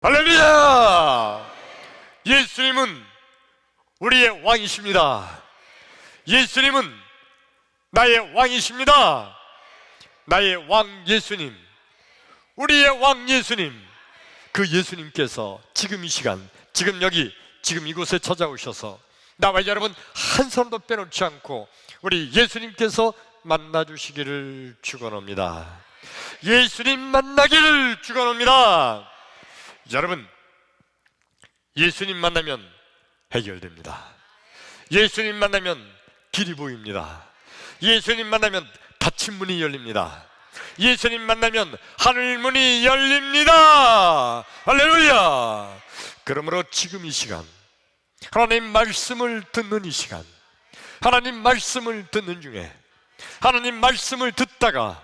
할렐루야! 예수님은 우리의 왕이십니다. 예수님은 나의 왕이십니다. 나의 왕 예수님, 우리의 왕 예수님, 그 예수님께서 지금 이 시간, 지금 여기, 지금 이곳에 찾아오셔서 나와 여러분 한 사람도 빼놓지 않고 우리 예수님께서 만나주시기를 축원합니다. 예수님 만나기를 축원합니다. 여러분, 예수님 만나면 해결됩니다. 예수님 만나면 길이 보입니다. 예수님 만나면 닫힌 문이 열립니다. 예수님 만나면 하늘 문이 열립니다. 할렐루야! 그러므로 지금 이 시간, 하나님 말씀을 듣는 이 시간, 하나님 말씀을 듣는 중에, 하나님 말씀을 듣다가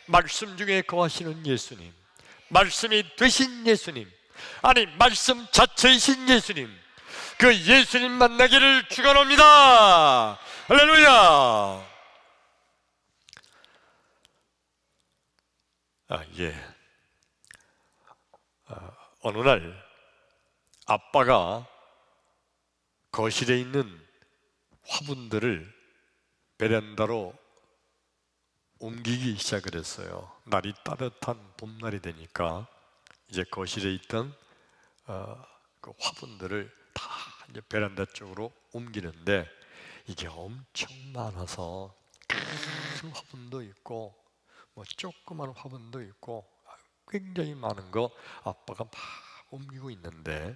말씀 중에 거하시는 예수님, 말씀이 되신 예수님, 아니 말씀 자체이신 예수님, 그 예수님 만나기를 축원합니다. 할렐루야! 어느 날 아빠가 거실에 있는 화분들을 베란다로 옮기기 시작을 했어요. 날이 따뜻한 봄날이 되니까 이제 거실에 있던 그 화분들을 다 이제 베란다 쪽으로 옮기는데 이게 엄청 많아서 큰 화분도 있고 뭐 조그만 화분도 있고 굉장히 많은 거 아빠가 막 옮기고 있는데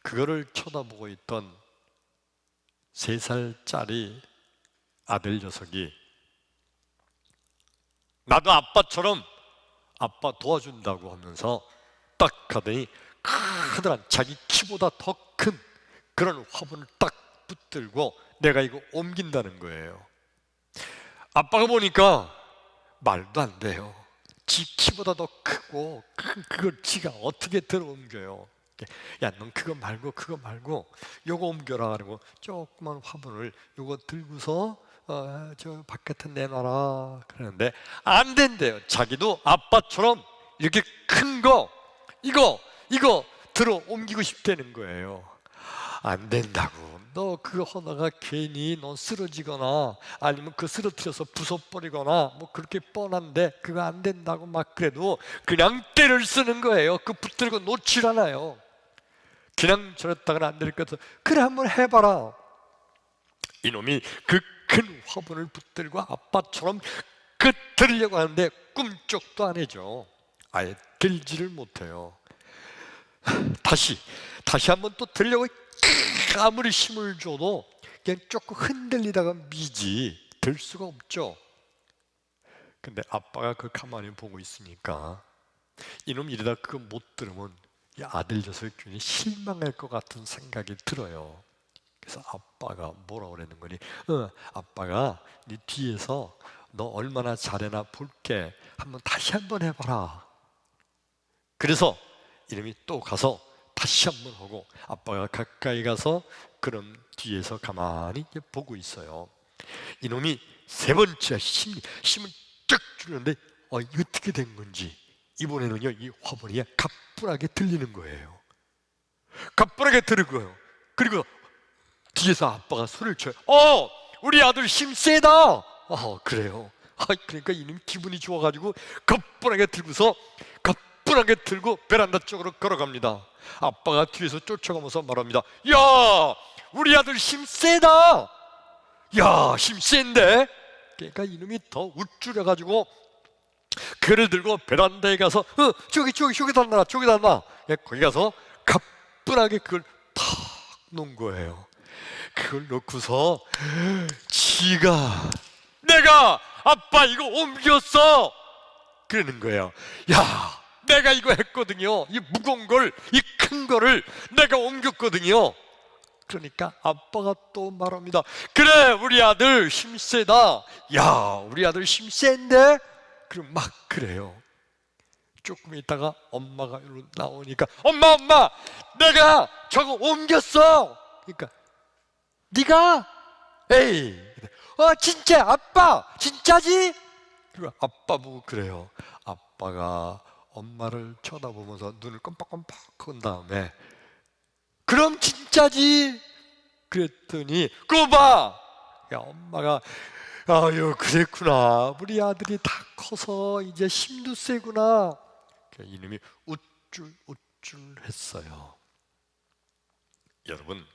그거를 쳐다보고 있던 3살짜리 아들 녀석이 나도 아빠처럼 아빠 도와준다고 하면서 딱 하더니 커다란 자기 키보다 더 큰 그런 화분을 딱 붙들고 내가 이거 옮긴다는 거예요. 아빠가 보니까 말도 안 돼요. 지 키보다 더 크고 그걸 지가 어떻게 들어 옮겨요. 야, 넌 그거 말고 요거 옮겨라 하고 조그만 화분을 요거 들고서 저 바깥에 내놔라 그러는데 안 된대요. 자기도 아빠처럼 이렇게 큰 거 이거 들어 옮기고 싶다는 거예요. 안 된다고. 너 그거 하다가 괜히 너 쓰러지거나 아니면 그 쓰러뜨려서 부숴버리거나 뭐 그렇게 뻔한데 그거 안 된다고 막 그래도 그냥 때를 쓰는 거예요. 그 붙들고 놓질 않아요. 그냥 저랬다가는 안 될 것 같아서 그래 한번 해봐라. 이놈이 그 큰 화분을 붙들고 아빠처럼 들려고 하는데 꿈쩍도 안 해죠. 아예 들지를 못해요. 다시 한번 또 들려고 아무리 힘을 줘도 그냥 조금 흔들리다가 미지 들 수가 없죠. 근데 아빠가 그 가만히 보고 있으니까 이놈 이러다 그거 못 들으면 이 아들 녀석이 괜히 실망할 것 같은 생각이 들어요. 그래서 아빠가 뭐라고 그러는 거니? 아빠가 네 뒤에서 너 얼마나 잘해나 볼게. 다시 한번 해봐라. 그래서 이놈이 또 가서 다시 한번 하고 아빠가 가까이 가서 그럼 뒤에서 가만히 보고 있어요. 이놈이 3번째 힘을 쫙 주는데 이게 어떻게 된 건지 이번에는요 이 화분이 가뿐하게 들리는 거예요. 가뿐하게 들은 거예요. 그리고 뒤에서 아빠가 소리를 쳐요. 우리 아들 힘 세다. 그래요. 그러니까 이놈이 기분이 좋아가지고 가뿐하게 들고서 가뿐하게 들고 베란다 쪽으로 걸어갑니다. 아빠가 뒤에서 쫓아가면서 말합니다. 야, 우리 아들 힘 세다. 야, 힘 센데. 그러니까 이놈이 더 우쭐해가지고 그를 들고 베란다에 가서 저기다 놔. 거기 가서 가뿐하게 그걸 탁 놓은 거예요. 그걸 놓고서 내가 아빠 이거 옮겼어 그러는 거예요. 야, 내가 이거 했거든요. 이 무거운 걸, 이 큰 거를 내가 옮겼거든요. 그러니까 아빠가 또 말합니다. 그래, 우리 아들 힘 세다. 야, 우리 아들 힘 센데? 그럼 막 그래요. 조금 있다가 엄마가 나오니까 엄마 내가 저거 옮겼어. 그러니까 네가? 에이, 진짜 아빠 진짜지? 그리고 아빠 보고 그래요. 아빠가 엄마를 쳐다보면서 눈을 껌뻑껌뻑 한 다음에 그럼 진짜지? 그랬더니 그거 봐! 야, 엄마가 아유 그랬구나, 우리 아들이 다 커서 이제 힘도 세구나. 이놈이 우쭐우쭐했어요. 여러분,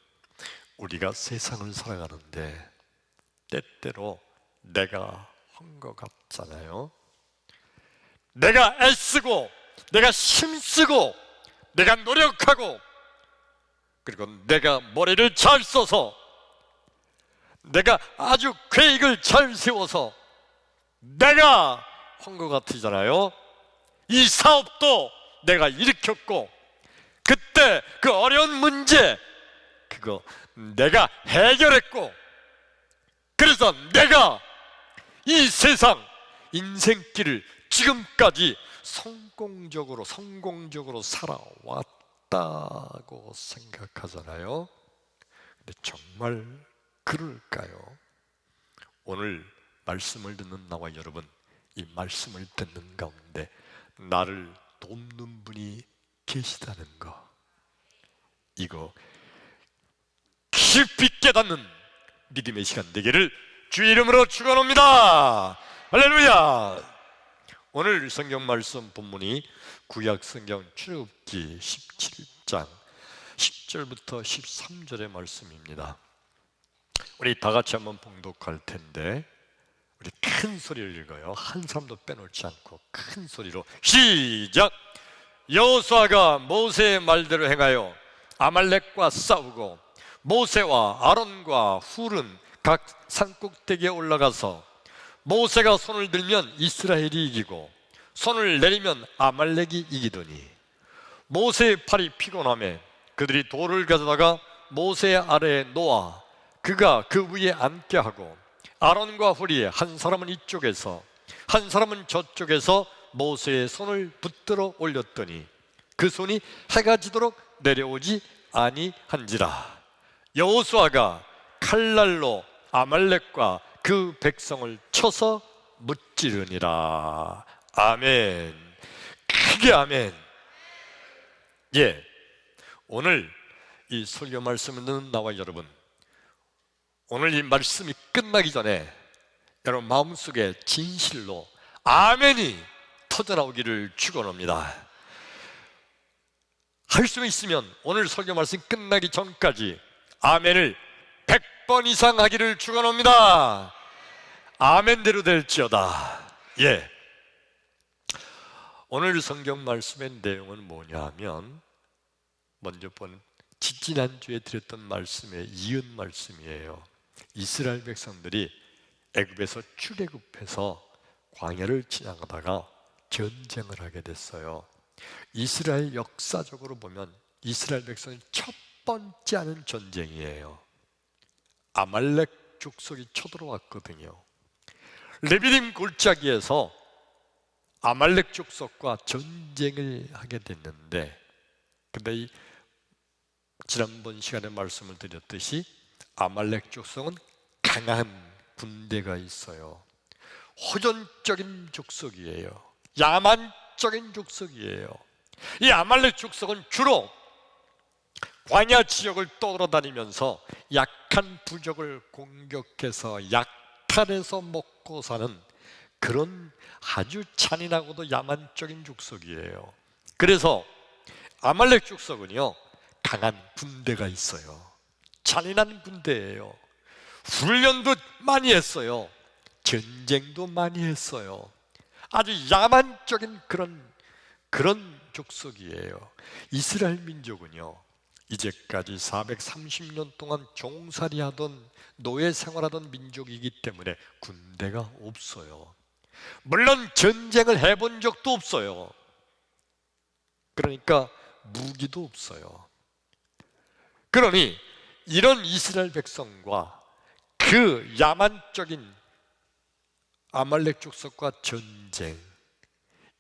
우리가 세상을 살아가는데 때때로 내가 한 것 같잖아요. 내가 애쓰고 내가 힘쓰고 내가 노력하고 그리고 내가 머리를 잘 써서 내가 아주 계획을 잘 세워서 내가 한 것 같으잖아요. 이 사업도 내가 일으켰고 그때 그 어려운 문제 그거 내가 해결했고 그래서 내가 이 세상 인생길을 지금까지 성공적으로 살아왔다고 생각하잖아요. 근데 정말 그럴까요? 오늘 말씀을 듣는 나와 여러분, 이 말씀을 듣는 가운데 나를 돕는 분이 계시다는 거, 이거 깊이 깨닫는 믿음의 시간 되기를 주의 이름으로 축원합니다. 할렐루야. 오늘 성경 말씀 본문이 구약 성경 출애굽기 17장 10절부터 13절의 말씀입니다. 우리 다 같이 한번 봉독할 텐데 우리 큰 소리를 읽어요. 한 사람도 빼놓지 않고 큰 소리로 시작! 여호수아가 모세의 말대로 행하여 아말렉과 싸우고 모세와 아론과 훌은 각 산꼭대기에 올라가서 모세가 손을 들면 이스라엘이 이기고 손을 내리면 아말렉이 이기더니 모세의 팔이 피곤하며 그들이 돌을 가져다가 모세 아래에 놓아 그가 그 위에 앉게 하고 아론과 훌이 한 사람은 이쪽에서 한 사람은 저쪽에서 모세의 손을 붙들어 올렸더니 그 손이 해가 지도록 내려오지 아니한지라. 여호수아가 칼날로 아말렉과 그 백성을 쳐서 무찌르니라. 아멘. 크게 아멘. 예, 오늘 이 설교 말씀을 듣는 나와 여러분, 오늘 이 말씀이 끝나기 전에 여러분 마음속에 진실로 아멘이 터져나오기를 축원합니다. 할 수 있으면 오늘 설교 말씀 끝나기 전까지 아멘을 100번 이상 하기를 축원합니다. 아멘대로 될지어다. 예. 오늘 성경 말씀의 내용은 뭐냐 하면 먼저 본 지지난주에 드렸던 말씀에 이은 말씀이에요. 이스라엘 백성들이 애굽에서 출애굽해서 광야를 지나가다가 전쟁을 하게 됐어요. 이스라엘 역사적으로 보면 이스라엘 백성이 첫 번째 하는 전쟁이에요. 아말렉 족속이 쳐들어왔거든요. 레비딤 골짜기에서 아말렉 족속과 전쟁을 하게 됐는데, 근데 이 지난번 시간에 말씀을 드렸듯이 아말렉 족속은 강한 군대가 있어요. 호전적인 족속이에요. 야만적인 족속이에요. 이 아말렉 족속은 주로 광야 지역을 떠돌아다니면서 약한 부족을 공격해서 약탈해서 먹고 사는 그런 아주 잔인하고도 야만적인 족속이에요. 그래서 아말렉 족속은요, 강한 군대가 있어요. 잔인한 군대예요. 훈련도 많이 했어요. 전쟁도 많이 했어요. 아주 야만적인 그런 족속이에요. 이스라엘 민족은요, 이제까지 430년 동안 종살이하던 노예 생활하던 민족이기 때문에 군대가 없어요. 물론 전쟁을 해본 적도 없어요. 그러니까 무기도 없어요. 그러니 이런 이스라엘 백성과 그 야만적인 아말렉 족속과 전쟁,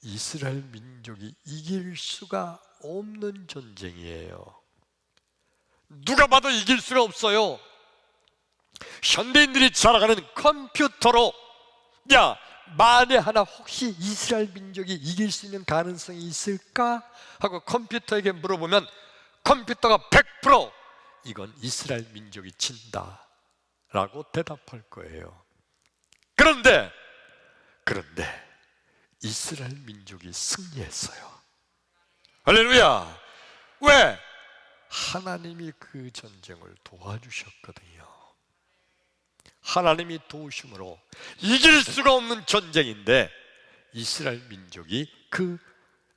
이스라엘 민족이 이길 수가 없는 전쟁이에요. 누가 봐도 이길 수가 없어요. 현대인들이 잘 아는 컴퓨터로, 야, 만에 하나 혹시 이스라엘 민족이 이길 수 있는 가능성이 있을까 하고 컴퓨터에게 물어보면 컴퓨터가 100% 이건 이스라엘 민족이 진다 라고 대답할 거예요. 그런데 이스라엘 민족이 승리했어요. 할렐루야. 왜? 하나님이 그 전쟁을 도와주셨거든요. 하나님이 도우심으로 이길 수가 없는 전쟁인데 이스라엘 민족이 그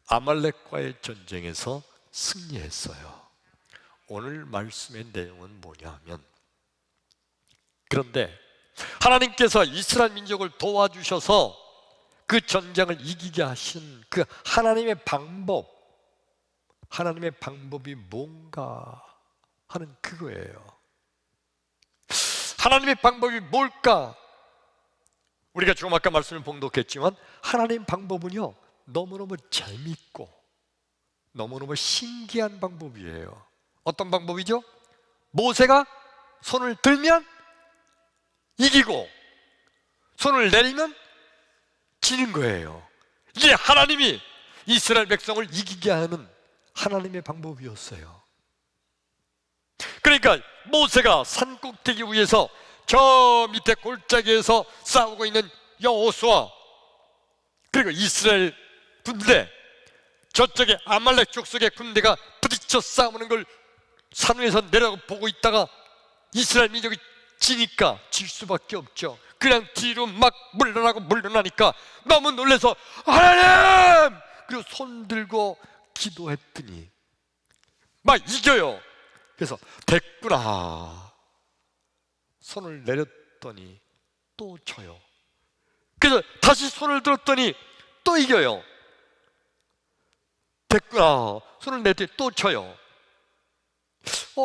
아말렉과의 전쟁에서 승리했어요. 오늘 말씀의 내용은 뭐냐면, 그런데 하나님께서 이스라엘 민족을 도와주셔서 그 전쟁을 이기게 하신 그 하나님의 방법이 뭔가 하는 그거예요. 하나님의 방법이 뭘까? 우리가 조금 아까 말씀을 봉독했지만 하나님 방법은요 너무너무 재밌고 너무너무 신기한 방법이에요. 어떤 방법이죠? 모세가 손을 들면 이기고 손을 내리면 지는 거예요. 이게 하나님이 이스라엘 백성을 이기게 하는 하나님의 방법이었어요. 그러니까 모세가 산꼭대기 위에서 저 밑에 골짜기에서 싸우고 있는 여호수아 그리고 이스라엘 군대, 저쪽에 아말렉 족속의 군대가 부딪혀 싸우는 걸 산 위에서 내려보고 있다가 이스라엘 민족이 지니까 질 수밖에 없죠. 그냥 뒤로 막 물러나니까 너무 놀라서 하나님! 그리고 손 들고 기도했더니 막 이겨요. 그래서 됐구나. 손을 내렸더니 또 져요. 그래서 다시 손을 들었더니 또 이겨요. 됐구나. 손을 내더니 또 져요.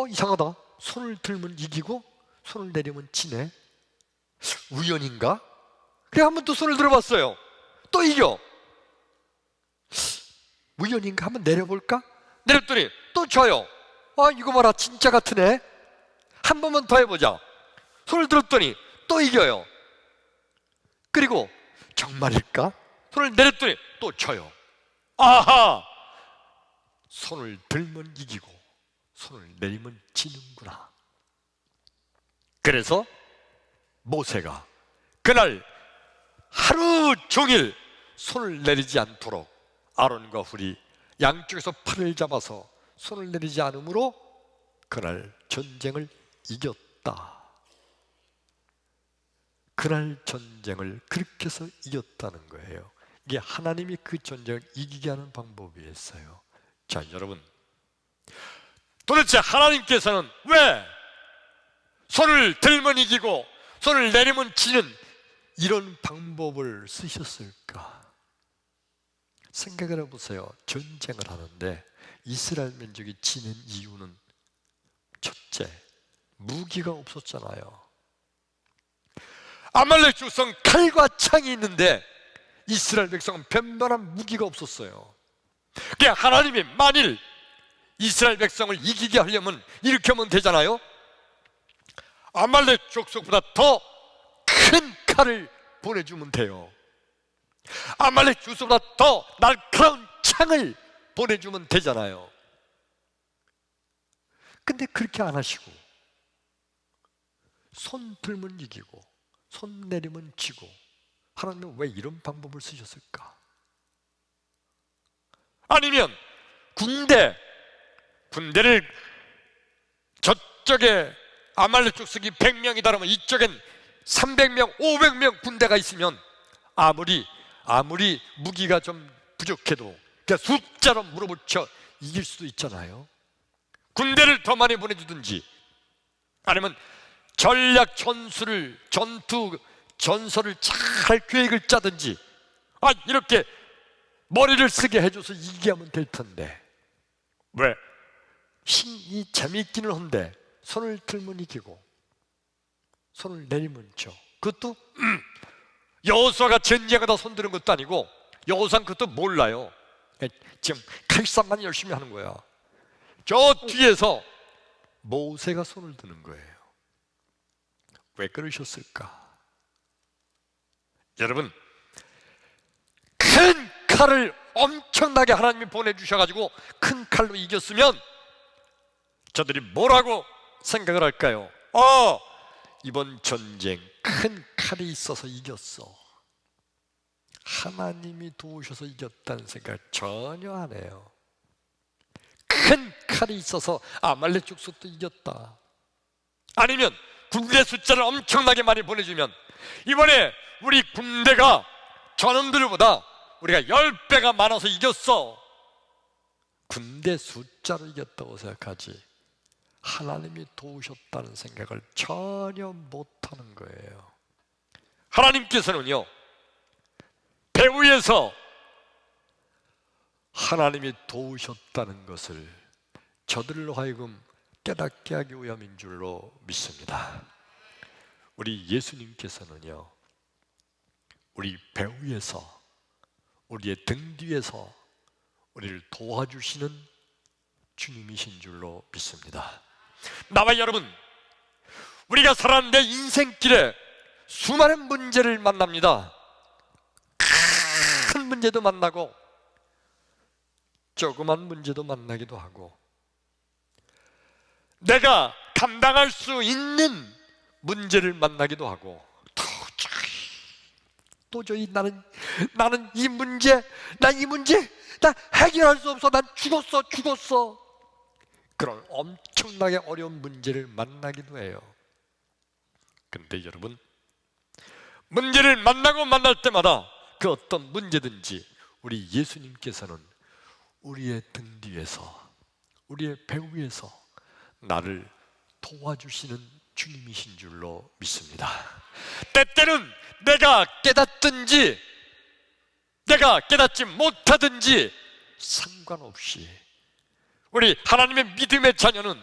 이상하다. 손을 들면 이기고 손을 내리면 지네. 우연인가? 그래 한 번 또 손을 들어봤어요. 또 이겨. 우연인가? 한번 내려볼까? 내렸더니 또 져요. 이거 봐라 진짜 같으네. 한 번만 더 해보자. 손을 들었더니 또 이겨요. 그리고 정말일까? 손을 내렸더니 또 져요. 아하! 손을 들면 이기고 손을 내리면 지는구나. 그래서 모세가 그날 하루 종일 손을 내리지 않도록 아론과 훌이 양쪽에서 팔을 잡아서 손을 내리지 않으므로 그날 전쟁을 이겼다. 그날 전쟁을 그렇게 해서 이겼다는 거예요. 이게 하나님이 그 전쟁을 이기게 하는 방법이었어요. 자, 여러분, 도대체 하나님께서는 왜 손을 들면 이기고 손을 내리면 지는 이런 방법을 쓰셨을까? 생각을 해보세요. 전쟁을 하는데 이스라엘 민족이 지는 이유는 첫째, 무기가 없었잖아요. 아말렉 족속 칼과 창이 있는데 이스라엘 백성은 변변한 무기가 없었어요. 그냥 하나님이 만일 이스라엘 백성을 이기게 하려면 이렇게 하면 되잖아요. 아말렉 족속보다 더 큰 칼을 보내주면 돼요. 아말렉 족속보다 더 날카로운 창을 보내주면 되잖아요. 근데 그렇게 안 하시고 손 들면 이기고 손 내리면 지고 하나님은 왜 이런 방법을 쓰셨을까? 아니면 군대를 저쪽에 아말렉 족속이 100명이다 그러면 이쪽엔 300명, 500명 군대가 있으면 아무리 무기가 좀 부족해도 그냥 숫자로 물어붙여 이길 수도 있잖아요. 군대를 더 많이 보내주든지 아니면 전략 전술을 전설을 잘 계획을 짜든지 이렇게 머리를 쓰게 해줘서 이기게 하면 될 텐데 왜? 힘이 재미있기는 한데 손을 들면 이기고 손을 내리면 져. 그것도 여호수아가 전쟁하다 손 드는 것도 아니고 여호수아는 그것도 몰라요. 지금 칼싸움만 열심히 하는 거야. 저 뒤에서 모세가 손을 드는 거예요. 왜 그러셨을까? 여러분, 칼을 엄청나게 하나님이 보내주셔가지고 큰 칼로 이겼으면 저들이 뭐라고 생각을 할까요? 이번 전쟁 큰 칼이 있어서 이겼어. 하나님이 도우셔서 이겼다는 생각을 전혀 안 해요. 큰 칼이 있어서 아말렉 족속도 이겼다. 아니면 군대 숫자를 엄청나게 많이 보내주면 이번에 우리 군대가 저놈들보다 우리가 10배가 많아서 이겼어. 군대 숫자로 이겼다고 생각하지 하나님이 도우셨다는 생각을 전혀 못하는 거예요. 하나님께서는요, 배후에서 하나님이 도우셨다는 것을 저들로 하여금 깨닫게 하기 위함인 줄로 믿습니다. 우리 예수님께서는요, 우리 배후에서, 우리의 등 뒤에서 우리를 도와주시는 주님이신 줄로 믿습니다. 나와 여러분, 우리가 살아가는 인생길에 수많은 문제를 만납니다. 큰 문제도 만나고 조그만 문제도 만나기도 하고, 내가 감당할 수 있는 문제를 만나기도 하고, 도저히 나는 이 문제 나 해결할 수 없어. 난 죽었어. 그런 엄청나게 어려운 문제를 만나기도 해요. 근데 여러분, 문제를 만날 때마다 그 어떤 문제든지 우리 예수님께서는 우리의 등 뒤에서, 우리의 배후에서 나를 도와주시는 주님이신 줄로 믿습니다. 때때는 내가 깨닫든지 내가 깨닫지 못하든지 상관없이 우리 하나님의 믿음의 자녀는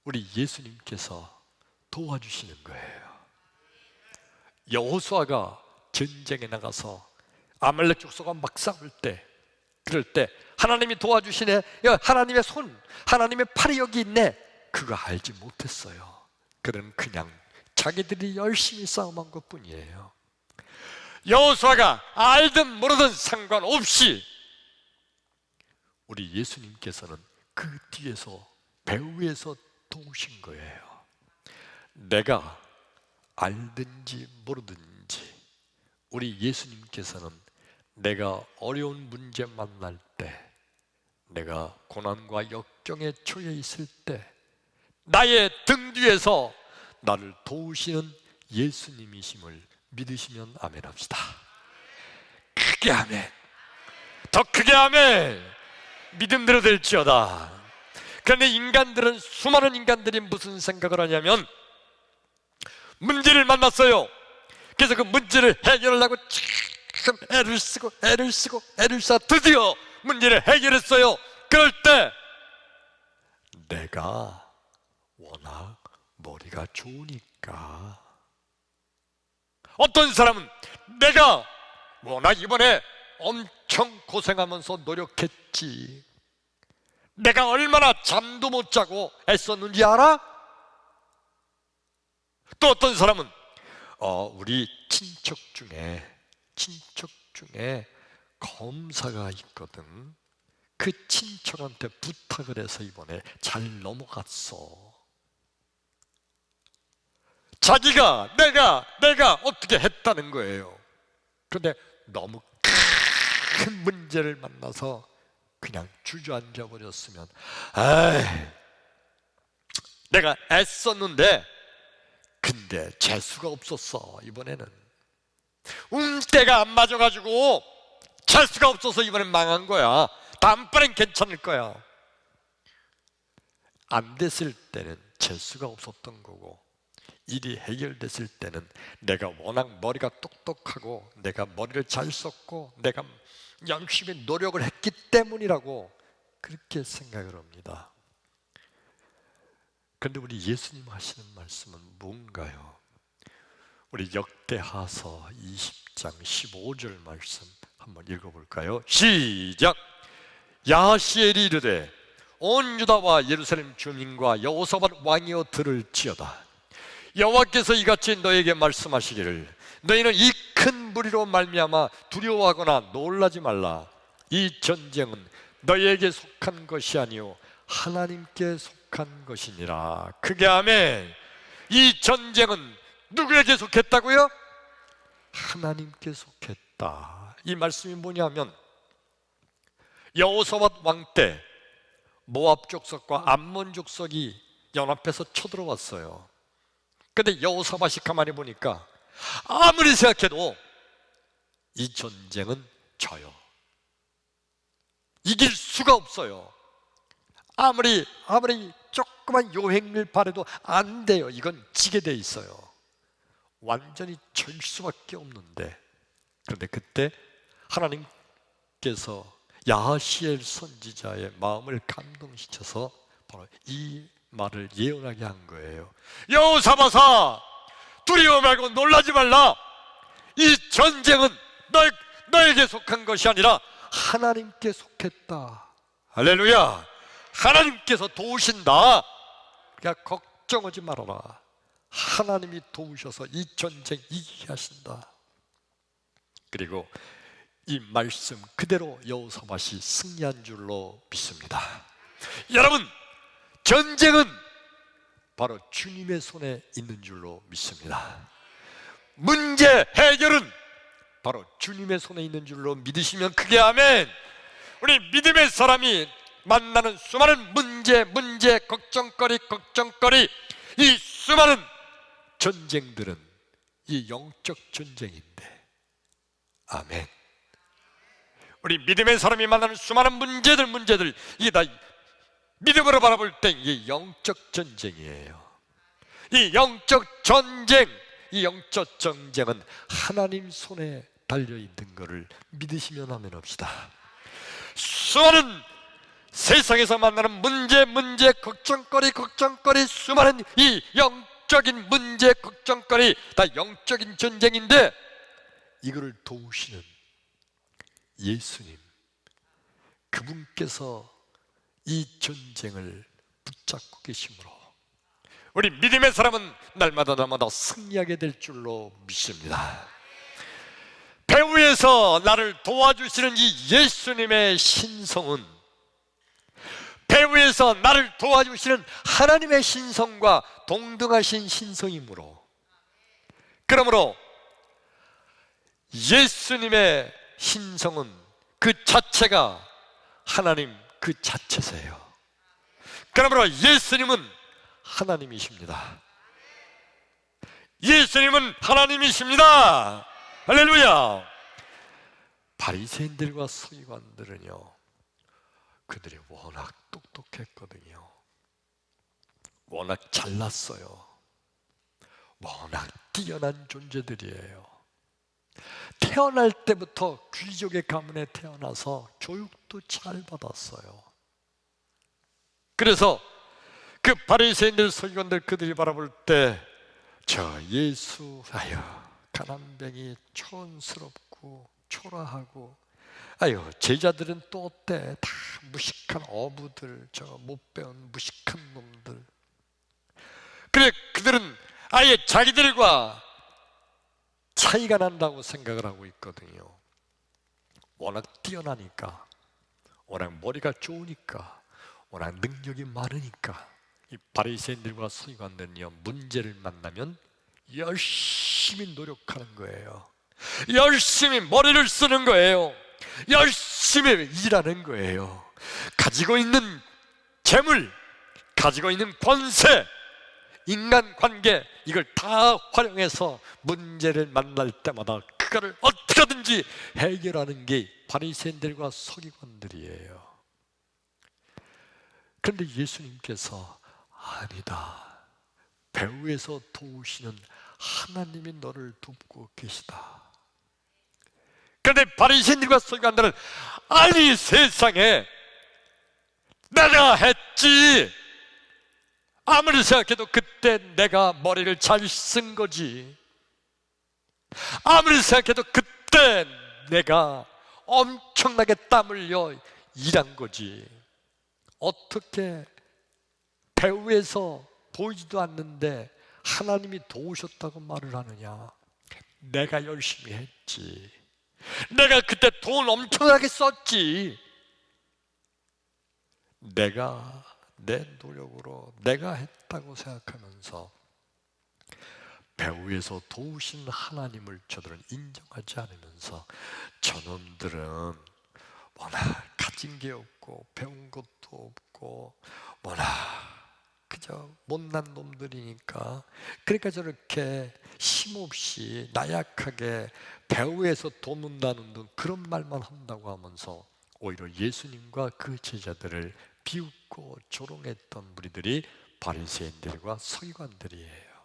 우리 예수님께서 도와주시는 거예요. 여호수아가 전쟁에 나가서 아말렉 족속과 막 싸울 때, 그럴 때 하나님이 도와주시네, 하나님의 손, 하나님의 팔이 여기 있네, 그거 알지 못했어요. 그는 그냥 자기들이 열심히 싸움한 것뿐이에요. 여호수아가 알든 모르든 상관없이 우리 예수님께서는 그 뒤에서, 배후에서 도우신 거예요. 내가 알든지 모르든지 우리 예수님께서는 내가 어려운 문제 만날 때, 내가 고난과 역경에 처해 있을 때 나의 등 뒤에서 나를 도우시는 예수님이심을 믿으시면 아멘 합시다. 크게 아멘. 더 크게 아멘. 믿음대로 될지어다. 그런데 인간들은, 수많은 인간들이 무슨 생각을 하냐면, 문제를 만났어요. 그래서 그 문제를 해결하려고 참 애를 쓰고 드디어 문제를 해결했어요. 그럴 때 내가 워낙 머리가 좋으니까, 어떤 사람은 내가 워낙 이번에 엄청 고생하면서 노력했지, 내가 얼마나 잠도 못 자고 애썼는지 알아? 또 어떤 사람은 우리 친척 중에 검사가 있거든. 그 친척한테 부탁을 해서 이번에 잘 넘어갔어. 자기가 내가 어떻게 했다는 거예요. 그런데 너무 큰 문제를 만나서 그냥 주저앉아 버렸으면, 내가 애썼는데 근데 재수가 없었어. 이번에는 때가 안 맞아가지고 재수가 없어서 이번엔 망한 거야. 다음번엔 괜찮을 거야. 안 됐을 때는 재수가 없었던 거고, 일이 해결됐을 때는 내가 워낙 머리가 똑똑하고 내가 머리를 잘 썼고 내가 열심히 노력을 했기 때문이라고 그렇게 생각을 합니다. 그런데 우리 예수님 하시는 말씀은 뭔가요? 우리 역대하서 20장 15절 말씀 한번 읽어볼까요? 시작! 야하시엘이 이르되 온 유다와 예루살렘 주민과 여호사밧 왕이여 들을지어다. 여호와께서 이같이 너에게 말씀하시기를 너희는 이 큰 무리로 말미암아 두려워하거나 놀라지 말라. 이 전쟁은 너희에게 속한 것이 아니요 하나님께 속한 것이니라. 그게 아멘. 이 전쟁은 누구에게 속했다고요? 하나님께 속했다. 이 말씀이 뭐냐면 여호사밧 왕 때 모압 족속과 암몬 족속이 연합해서 쳐들어왔어요. 근데 여호사밧이 가만히 보니까 아무리 생각해도 이 전쟁은 져요. 이길 수가 없어요. 아무리 조그만 요행을 바래도 안 돼요. 이건 지게 돼 있어요. 완전히 질 수밖에 없는데, 그런데 그때 하나님께서 야하시엘 선지자의 마음을 감동시켜서 바로 이 말을 예언하게 한 거예요. 여호사밧아, 두려워 말고 놀라지 말라. 이 전쟁은 너에게 속한 것이 아니라 하나님께 속했다. 할렐루야. 하나님께서 도우신다. 그러니까 걱정하지 말아라. 하나님이 도우셔서 이 전쟁 이기게 하신다. 그리고 이 말씀 그대로 여호사밧이 승리한 줄로 믿습니다. 여러분, 전쟁은 바로 주님의 손에 있는 줄로 믿습니다. 문제 해결은 바로 주님의 손에 있는 줄로 믿으시면 그게 아멘. 우리 믿음의 사람이 만나는 수많은 문제, 걱정거리, 이 수많은 전쟁들은 이 영적 전쟁인데, 아멘. 우리 믿음의 사람이 만나는 수많은 문제들 이게 다 믿음으로 바라볼 때 이게 영적 전쟁이에요. 이 영적 전쟁은 하나님 손에 달려있는 것을 믿으시면 하면 합시다. 수많은 세상에서 만나는 문제, 걱정거리, 수많은 이 영적인 문제, 걱정거리, 다 영적인 전쟁인데, 이거를 도우시는 예수님, 그분께서 이 전쟁을 붙잡고 계시므로 우리 믿음의 사람은 날마다 승리하게 될 줄로 믿습니다. 배후에서 나를 도와주시는 이 예수님의 신성은, 배후에서 나를 도와주시는 하나님의 신성과 동등하신 신성이므로, 그러므로 예수님의 신성은 그 자체가 하나님 그 자체세요. 그러므로 예수님은 하나님이십니다. 예수님은 하나님이십니다. 할렐루야. 바리새인들과 서기관들은요, 그들이 워낙 똑똑했거든요. 워낙 잘났어요. 워낙 뛰어난 존재들이에요. 태어날 때부터 귀족의 가문에 태어나서 교육도 잘 받았어요. 그래서 그 바리새인들, 서기관들, 그들이 바라볼 때 저 예수, 가난뱅이, 촌스럽고 초라하고, 제자들은 또 어때? 다 무식한 어부들, 저 못 배운 무식한 놈들. 그래, 그들은 아예 자기들과 차이가 난다고 생각을 하고 있거든요. 워낙 뛰어나니까, 워낙 머리가 좋으니까, 워낙 능력이 많으니까. 이 바리새인들과 서기관들은요, 문제를 만나면 열심히 노력하는 거예요. 열심히 머리를 쓰는 거예요. 열심히 일하는 거예요. 가지고 있는 재물, 가지고 있는 권세, 인간관계, 이걸 다 활용해서 문제를 만날 때마다 그거를 어떻게든지 해결하는 게 바리새인들과 서기관들이에요. 그런데 예수님께서 아니다, 배후에서 도우시는 하나님이 너를 돕고 계시다. 그런데 바리새인들과 서기관들은 아니 세상에 내가 했지, 아무리 생각해도 그때 내가 머리를 잘 쓴 거지, 아무리 생각해도 그때 내가 엄청나게 땀 흘려 일한 거지, 어떻게 배후에서 보이지도 않는데 하나님이 도우셨다고 말을 하느냐. 내가 열심히 했지. 내가 그때 돈 엄청나게 썼지. 내가 내 노력으로 내가 했다고 생각하면서 배후에서 도우신 하나님을 저들은 인정하지 않으면서 저놈들은 워낙 가진 게 없고 배운 것도 없고 워낙 그저 못난 놈들이니까 그러니까 저렇게 힘없이 나약하게 배후에서 돕는다는 등 그런 말만 한다고 하면서 오히려 예수님과 그 제자들을 비웃고 조롱했던 무리들이 바리새인들과 서기관들이에요.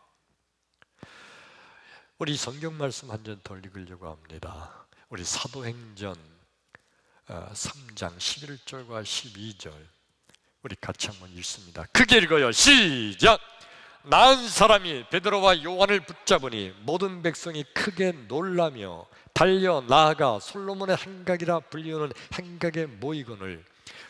우리 성경 말씀 한 절 더 읽으려고 합니다. 우리 사도행전 3장 11절과 12절 우리 같이 한번 읽습니다. 크게 읽어요. 시작! 나은 사람이 베드로와 요한을 붙잡으니 모든 백성이 크게 놀라며 달려 나아가 솔로몬의 행각이라 불리우는 행각에 모이거늘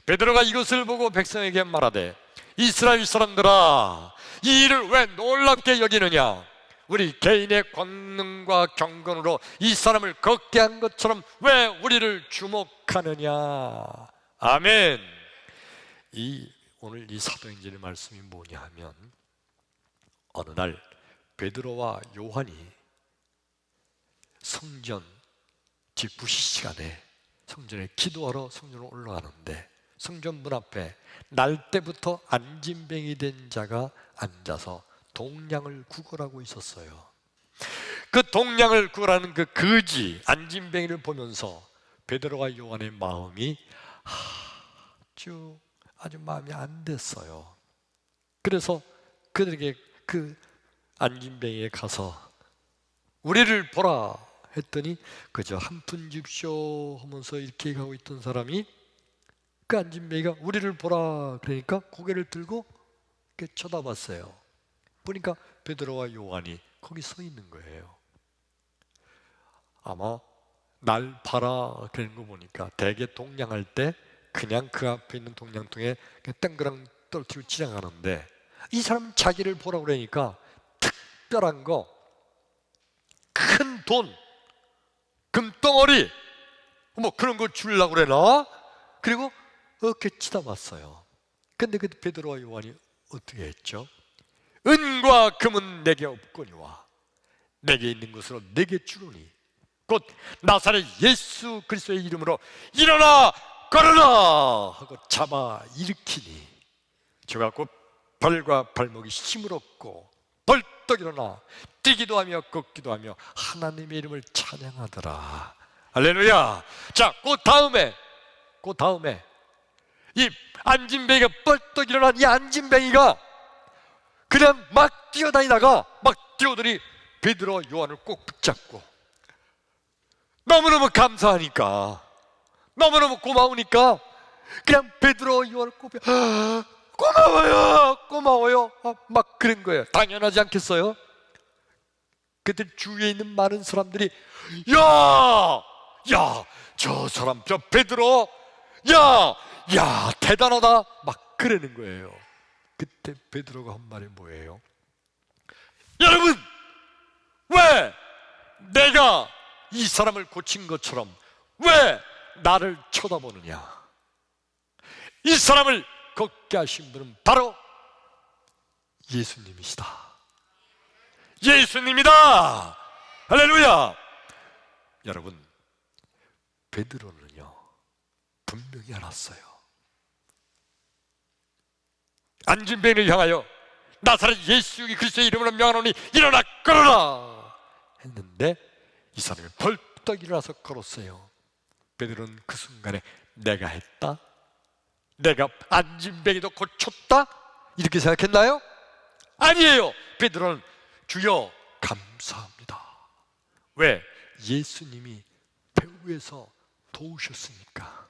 베드로가 이것을 보고 백성에게 말하되 이스라엘 사람들아 이 일을 왜 놀랍게 여기느냐? 우리 개인의 권능과 경건으로 이 사람을 걷게 한 것처럼 왜 우리를 주목하느냐? 아멘. 오늘 이 사도행전의 말씀이 뭐냐 하면 어느 날 베드로와 요한이 성전 집부시 시간에 성전에 기도하러 성전으로 올라가는데 성전 문 앞에 날 때부터 안진뱅이 된 자가 앉아서 동량을 구걸하고 있었어요. 그 동량을 구걸하는 그 거지 안진뱅이를 보면서 베드로와 요한의 마음이 아주 마음이 안 됐어요. 그래서 그들에게 그 안진뱅이에 가서 우리를 보라 했더니 그저 한 푼 줍쇼 하면서 이렇게 가고 있던 사람이 그 안진뱅이가 우리를 보라 그러니까 고개를 들고 이렇게 쳐다봤어요. 보니까 베드로와 요한이 거기 서 있는 거예요. 아마 날 봐라 그런 거 보니까 대개 동량할 때 그냥 그 앞에 있는 동량통에 땡그랑 떨어뜨리고 지나가는데 이 사람은 자기를 보라고 그러니까 특별한 거, 큰 돈, 금덩어리 뭐 그런 거 주려고 그러나? 그리고 이렇게 치다봤어요. 근데 그 베드로와 요한이 어떻게 했죠? 은과 금은 내게 없거니와 내게 있는 것으로 내게 주노니 곧 나사렛 예수 그리스도의 이름으로 일어나 걸어라 하고 잡아 일으키니 저가 곧 발과 발목이 힘을 얻고 벌떡 일어나 뛰기도 하며 걷기도 하며 하나님의 이름을 찬양하더라. 할렐루야. 자, 그 다음에 이 안진뱅이가 벌떡 일어난 이 안진뱅이가 그냥 막 뛰어다니다가 막 뛰어들이 베드로와 요한을 꼭 붙잡고 너무너무 감사하니까 너무너무 고마우니까 그냥 베드로와 요한을 꼭 고마워요 막 그런 거예요. 당연하지 않겠어요? 그때 주위에 있는 많은 사람들이 야 저 사람 저 베드로 야 대단하다 막 그러는 거예요. 그때 베드로가 한 말이 뭐예요? 여러분 왜 내가 이 사람을 고친 것처럼 왜 나를 쳐다보느냐? 이 사람을 걷게 하신 분은 바로 예수님이시다. 예수님이다. 할렐루야. 여러분 베드로는요 분명히 알았어요. 안진뱅이를 향하여 나사렛 예수 그리스도의 이름으로 명하노니 일어나 걸어라 했는데 이 사람이 벌떡 일어나서 걸었어요. 베드로는 그 순간에 내가 했다? 내가 안진뱅이도 고쳤다? 이렇게 생각했나요? 아니에요. 베드로는 주여 감사합니다. 왜? 예수님이 배후에서 도우셨으니까.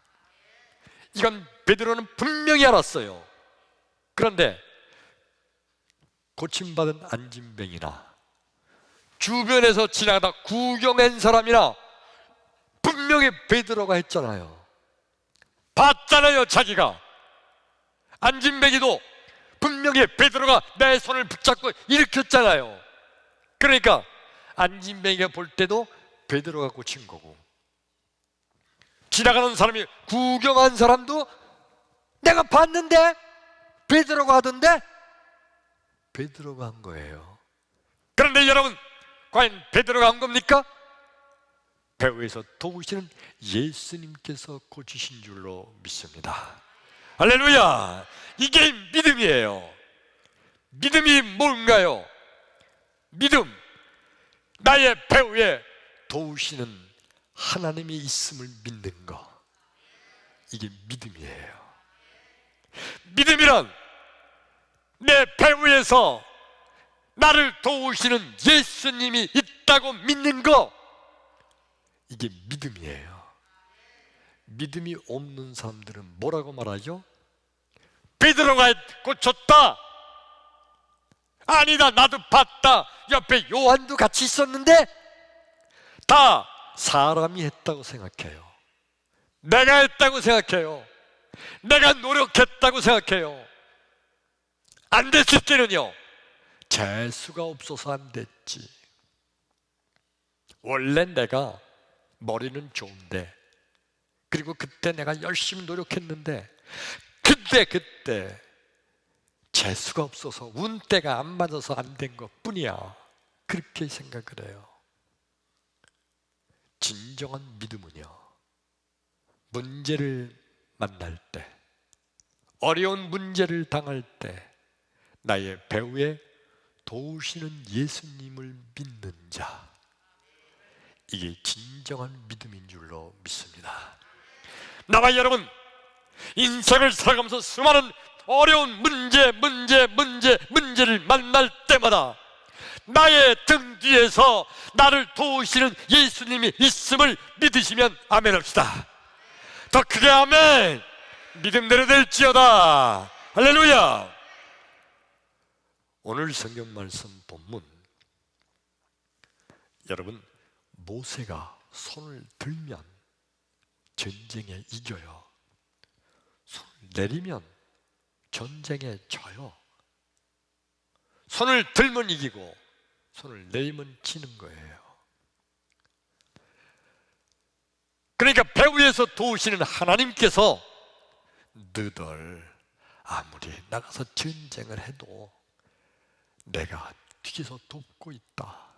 이건 베드로는 분명히 알았어요. 그런데 고침받은 안진뱅이나 주변에서 지나가다 구경한 사람이나 분명히 베드로가 했잖아요. 봤잖아요. 자기가 안진뱅이도 분명히 베드로가 내 손을 붙잡고 일으켰잖아요. 그러니까 안진뱅이가 볼 때도 베드로가 고친 거고, 지나가는 사람이 구경한 사람도 내가 봤는데 베드로가 하던데 베드로가 한 거예요. 그런데 여러분, 과연 베드로가 한 겁니까? 배후에서 도우시는 예수님께서 고치신 줄로 믿습니다. 할렐루야! 이게 믿음이에요. 믿음이 뭔가요? 믿음, 나의 배후에 도우시는 하나님이 있음을 믿는 거, 이게 믿음이에요. 믿음이란 내 배후에서 나를 도우시는 예수님이 있다고 믿는 거, 이게 믿음이에요. 믿음이 없는 사람들은 뭐라고 말하죠? 베드로가 고쳤다, 아니다, 나도 봤다, 옆에 요한도 같이 있었는데, 다 사람이 했다고 생각해요. 내가 했다고 생각해요. 내가 노력했다고 생각해요. 안 됐을 때는요, 재수가 없어서 안 됐지. 원래 내가 머리는 좋은데, 그리고 그때 내가 열심히 노력했는데, 그때 재수가 없어서 운때가 안 맞아서 안 된 것 뿐이야. 그렇게 생각을 해요. 진정한 믿음은요, 문제를 만날 때, 어려운 문제를 당할 때 나의 배후에 도우시는 예수님을 믿는 자, 이게 진정한 믿음인 줄로 믿습니다. 나와 여러분, 인생을 살아가면서 수많은 어려운 문제를 만날 때마다 나의 등 뒤에서 나를 도우시는 예수님이 있음을 믿으시면 아멘 합시다. 더 크게 아멘. 믿음대로 될지어다. 할렐루야. 오늘 성경 말씀 본문, 여러분, 모세가 손을 들면 전쟁에 이겨요. 손을 내리면 전쟁에 져요. 손을 들면 이기고 손을 내리면 지는 거예요. 그러니까 배후에서 도우시는 하나님께서 너희들 아무리 나가서 전쟁을 해도 내가 뒤에서 돕고 있다.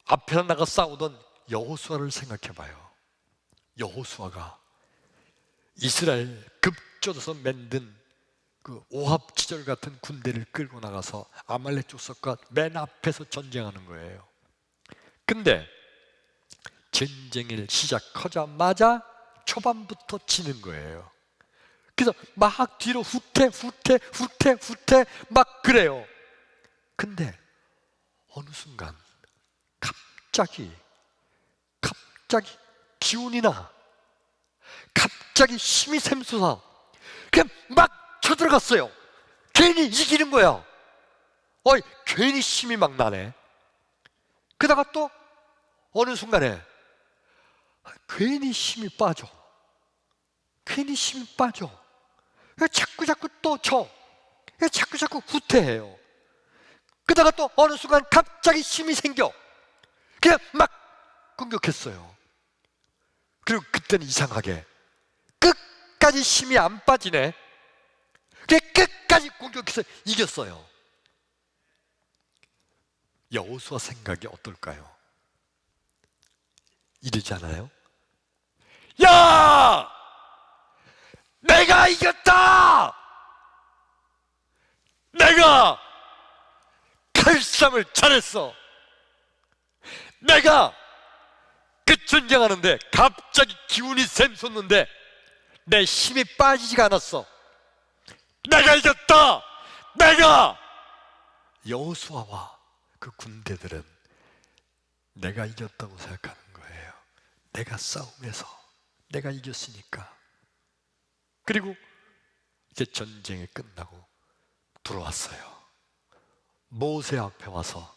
앞에서 나가 싸우던 여호수아를 생각해 봐요. 여호수아가 이스라엘 급조해서 만든 그 오합지졸 같은 군대를 끌고 나가서 아말렉 족속과 맨 앞에서 전쟁하는 거예요. 근데 전쟁을 시작하자마자 초반부터 지는 거예요. 그래서 막 뒤로 후퇴 막 그래요. 근데 어느 순간 갑자기 기운이 나, 갑자기 힘이 샘솟아, 그냥 막 쳐들어갔어요. 괜히 이기는 거야. 괜히 힘이 막 나네. 그러다가 또 어느 순간에 괜히 힘이 빠져. 자꾸 또 쳐. 자꾸 후퇴해요. 그러다가 또 어느 순간 갑자기 힘이 생겨. 그냥 막 공격했어요. 그리고 그때는 이상하게 끝까지 힘이 안 빠지네. 그냥 끝까지 공격해서 이겼어요. 여호수아 생각이 어떨까요? 이러잖아요. 야! 내가 이겼다! 내가 칼싸움을 잘했어. 내가 그 전쟁하는데 갑자기 기운이 샘솟는데 내 힘이 빠지지가 않았어. 내가 이겼다! 내가! 여호수아와 그 군대들은 내가 이겼다고 생각하는 거예요. 내가 싸움에서 내가 이겼으니까. 그리고 이제 전쟁이 끝나고 들어왔어요. 모세 앞에 와서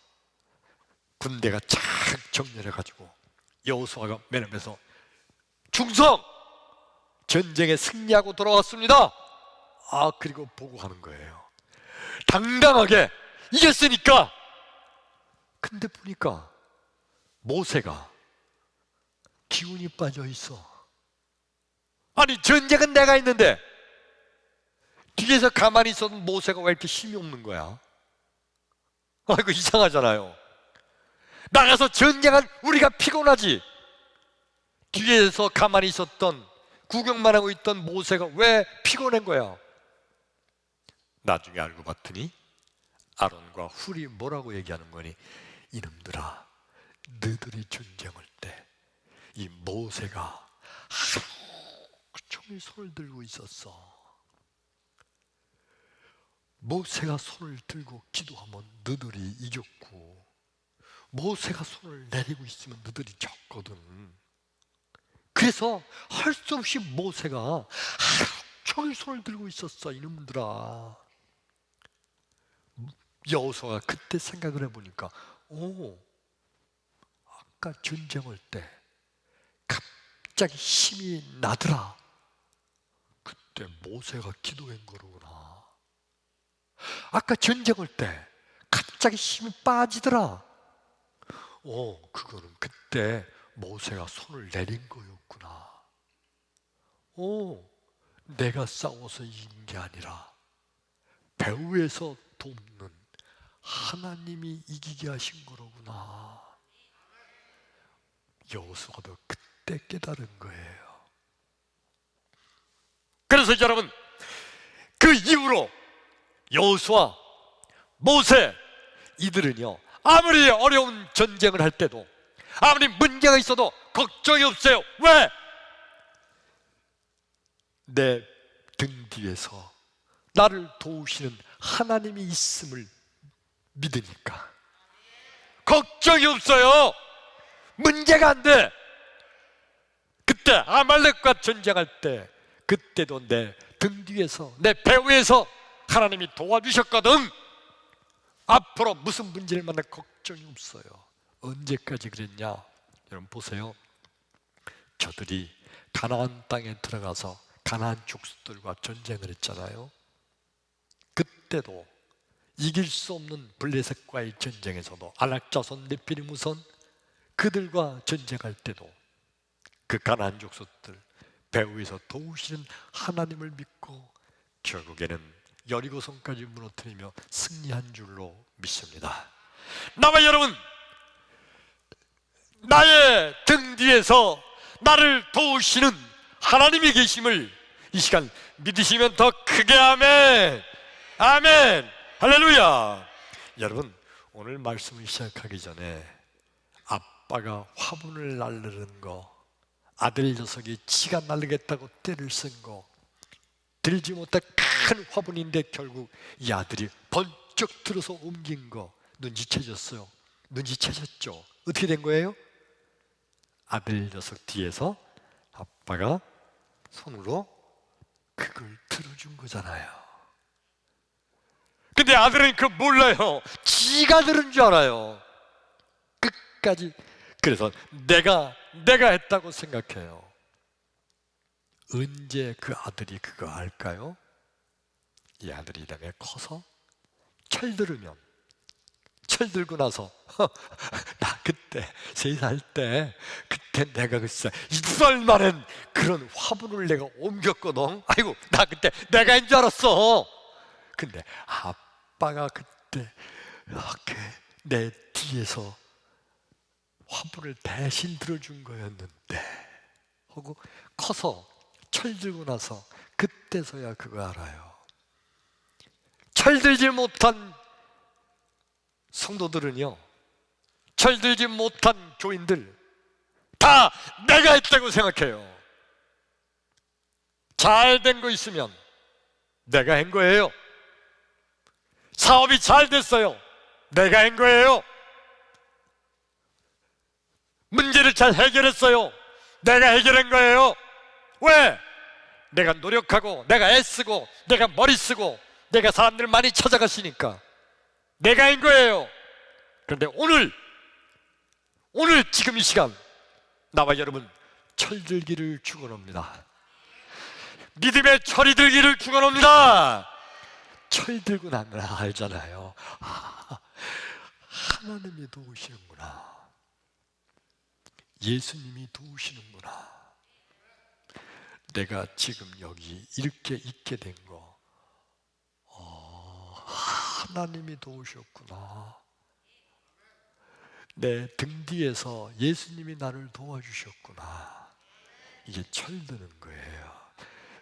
군대가 착 정렬해가지고 여호수아가 맨 앞에서 충성! 전쟁에 승리하고 돌아왔습니다. 그리고 보고하는 거예요. 당당하게 이겼으니까 근데 보니까 모세가 기운이 빠져 있어. 아니, 전쟁은 내가 있는데 뒤에서 가만히 있어도 모세가 왜 이렇게 힘이 없는 거야? 이거 이상하잖아요. 나가서 전쟁한 우리가 피곤하지, 뒤에서 가만히 있었던, 구경만 하고 있던 모세가 왜 피곤한 거야? 나중에 알고 봤더니 아론과 훌이 뭐라고 얘기하는 거니? 이놈들아, 너희들이 전쟁할 때 이 모세가 하루 종일 손을 들고 있었어. 모세가 손을 들고 기도하면 너희들이 이겼고, 모세가 손을 내리고 있으면 너희들이 졌거든. 그래서 할 수 없이 모세가 하루 종일 손을 들고 있었어, 이놈들아. 여호수아가 그때 생각을 해보니까, 아까 전쟁할 때 갑자기 힘이 나더라. 그때 모세가 기도한 거로구나. 아까 전쟁할 때 갑자기 힘이 빠지더라. 그거는 그때 모세가 손을 내린 거였구나. 내가 싸워서 이긴 게 아니라 배후에서 돕는 하나님이 이기게 하신 거로구나. 여호수아도 그때 깨달은 거예요. 그래서 여러분, 그 이후로 여호수아, 모세, 이들은요, 아무리 어려운 전쟁을 할 때도, 아무리 문제가 있어도 걱정이 없어요. 왜? 내 등 뒤에서 나를 도우시는 하나님이 있음을 믿으니까 걱정이 없어요. 문제가 안 돼. 그때 아말렉과 전쟁할 때, 그때도 내 등 뒤에서, 내 배후에서 하나님이 도와주셨거든. 앞으로 무슨 문제를 만나 걱정이 없어요. 언제까지 그랬냐? 여러분 보세요. 저들이 가나안 땅에 들어가서 가나안 족속들과 전쟁을 했잖아요. 그때도 이길 수 없는 블레셋과의 전쟁에서도, 안악자손, 네피림 우선 그들과 전쟁할 때도 그 가나안 족속들 배후에서 도우시는 하나님을 믿고 결국에는 여리고성까지 무너뜨리며 승리한 줄로 믿습니다. 나와 여러분, 나의 등 뒤에서 나를 도우시는 하나님이 계심을 이 시간 믿으시면 더 크게 아멘, 아멘, 할렐루야. 여러분, 오늘 말씀을 시작하기 전에 아빠가 화분을 날르는 거, 아들 녀석이 지가 날르겠다고 때를 쓴 거, 들지 못한 큰 화분인데 결국 이 아들이 번쩍 들어서 옮긴 거 눈치채셨어요? 눈치채셨죠? 어떻게 된 거예요? 아들 녀석 뒤에서 아빠가 손으로 그걸 들어준 거잖아요. 근데 아들은 그거 몰라요. 지가 들은 줄 알아요. 끝까지. 그래서 내가 했다고 생각해요. 언제 그 아들이 그거 알까요? 이 아들이 다음에 커서 철 들고 나서 나 그때 3살 때 그때 내가 글쎄 6살 만엔 그런 화분을 내가 옮겼거든. 아이고, 나 그때 내가 인 줄 알았어. 근데 아빠가 그때 이렇게 내 뒤에서 화분을 대신 들어준 거였는데 하고 커서 철 들고 나서 그때서야 그거 알아요. 철 들지 못한 성도들은요, 철 들지 못한 교인들 다 내가 했다고 생각해요. 잘 된 거 있으면 내가 한 거예요. 사업이 잘 됐어요. 내가 한 거예요. 문제를 잘 해결했어요. 내가 해결한 거예요. 왜? 내가 노력하고, 내가 애쓰고, 내가 머리 쓰고, 내가 사람들 많이 찾아갔으니까 내가 한 거예요. 그런데 오늘 지금 이 시간 나와 여러분 철들기를 축원합니다. 믿음의 철이 들기를 축원합니다. 철 들고 나면 알잖아요. 하나님이 도우시는구나. 예수님이 도우시는구나. 내가 지금 여기 이렇게 있게 된 거, 하나님이 도우셨구나. 내 등 뒤에서 예수님이 나를 도와주셨구나. 이게 철드는 거예요.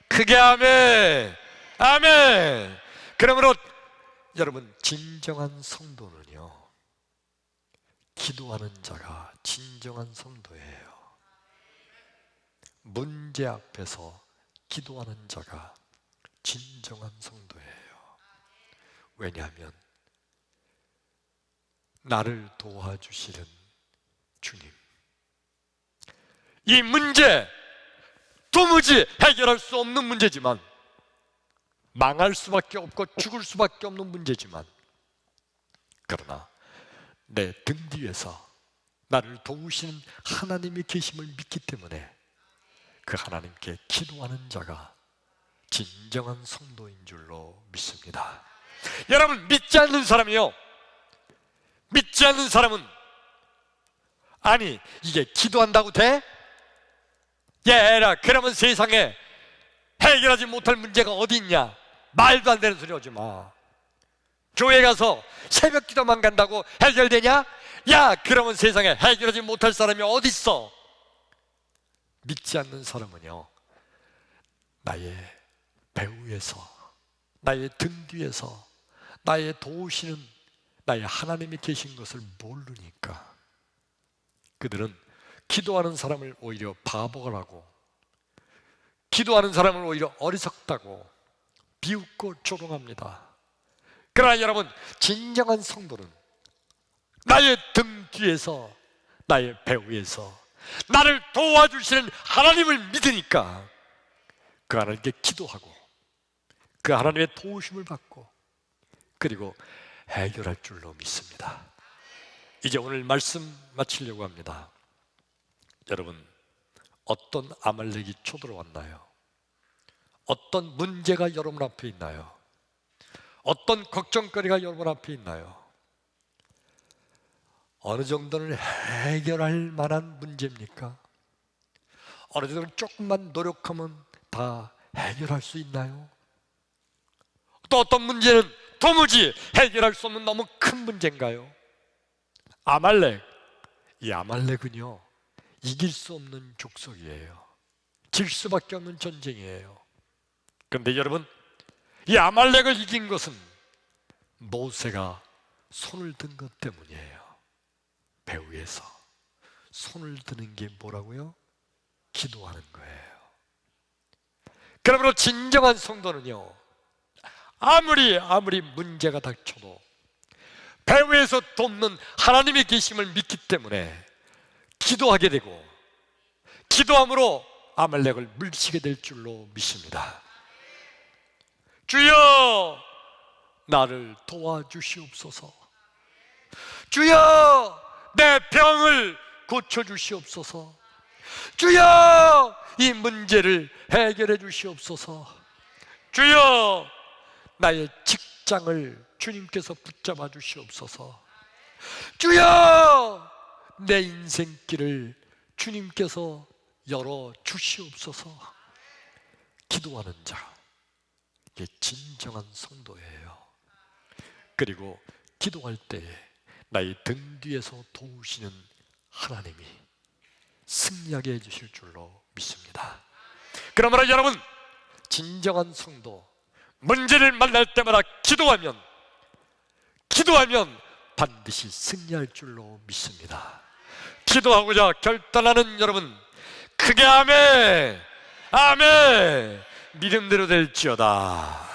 크게 아멘! 아멘! 그러므로 여러분, 진정한 성도는요, 기도하는 자가 진정한 성도예요. 문제 앞에서 기도하는 자가 진정한 성도예요. 왜냐하면 나를 도와주시는 주님, 이 문제 도무지 해결할 수 없는 문제지만, 망할 수밖에 없고 죽을 수밖에 없는 문제지만, 그러나 내 등 뒤에서 나를 도우시는 하나님이 계심을 믿기 때문에 그 하나님께 기도하는 자가 진정한 성도인 줄로 믿습니다. 여러분, 믿지 않는 사람이요, 믿지 않는 사람은, 아니 이게 기도한다고 돼? 얘라, 그러면 세상에 해결하지 못할 문제가 어디 있냐? 말도 안 되는 소리 하지 마. 교회 가서 새벽 기도만 간다고 해결되냐? 야, 그러면 세상에 해결하지 못할 사람이 어디 있어? 믿지 않는 사람은요, 나의 배후에서, 나의 등 뒤에서 나의 도우시는 나의 하나님이 계신 것을 모르니까 그들은 기도하는 사람을 오히려 바보라고, 기도하는 사람을 오히려 어리석다고 비웃고 조롱합니다. 그러나 여러분, 진정한 성도는 나의 등 뒤에서, 나의 배후에서 나를 도와주시는 하나님을 믿으니까 그 하나님께 기도하고 그 하나님의 도우심을 받고 그리고 해결할 줄로 믿습니다. 이제 오늘 말씀 마치려고 합니다. 여러분, 어떤 아말렉이 쳐들어왔나요? 어떤 문제가 여러분 앞에 있나요? 어떤 걱정거리가 여러분 앞에 있나요? 어느 정도는 해결할 만한 문제입니까? 어느 정도는 조금만 노력하면 다 해결할 수 있나요? 또 어떤 문제는 도무지 해결할 수 없는 너무 큰 문제인가요? 아말렉, 이 아말렉은요, 이길 수 없는 족속이에요. 질 수밖에 없는 전쟁이에요. 그런데 여러분, 이 아말렉을 이긴 것은 모세가 손을 든 것 때문이에요. 배후에서 손을 드는 게 뭐라고요? 기도하는 거예요. 그러므로 진정한 성도는요, 아무리 문제가 닥쳐도 배후에서 돕는 하나님의 계심을 믿기 때문에 기도하게 되고 기도함으로 아말렉을 물리치게 될 줄로 믿습니다. 주여, 나를 도와주시옵소서. 주여, 내 병을 고쳐주시옵소서. 주여, 이 문제를 해결해 주시옵소서. 주여, 나의 직장을 주님께서 붙잡아 주시옵소서. 주여, 내 인생길을 주님께서 열어 주시옵소서. 기도하는 자, 이게 진정한 성도예요. 그리고 기도할 때에 나의 등 뒤에서 도우시는 하나님이 승리하게 해주실 줄로 믿습니다. 그러므로 여러분, 진정한 성도, 문제를 만날 때마다 기도하면 반드시 승리할 줄로 믿습니다. 기도하고자 결단하는 여러분, 크게 아멘! 아멘! 믿음대로 될지어다.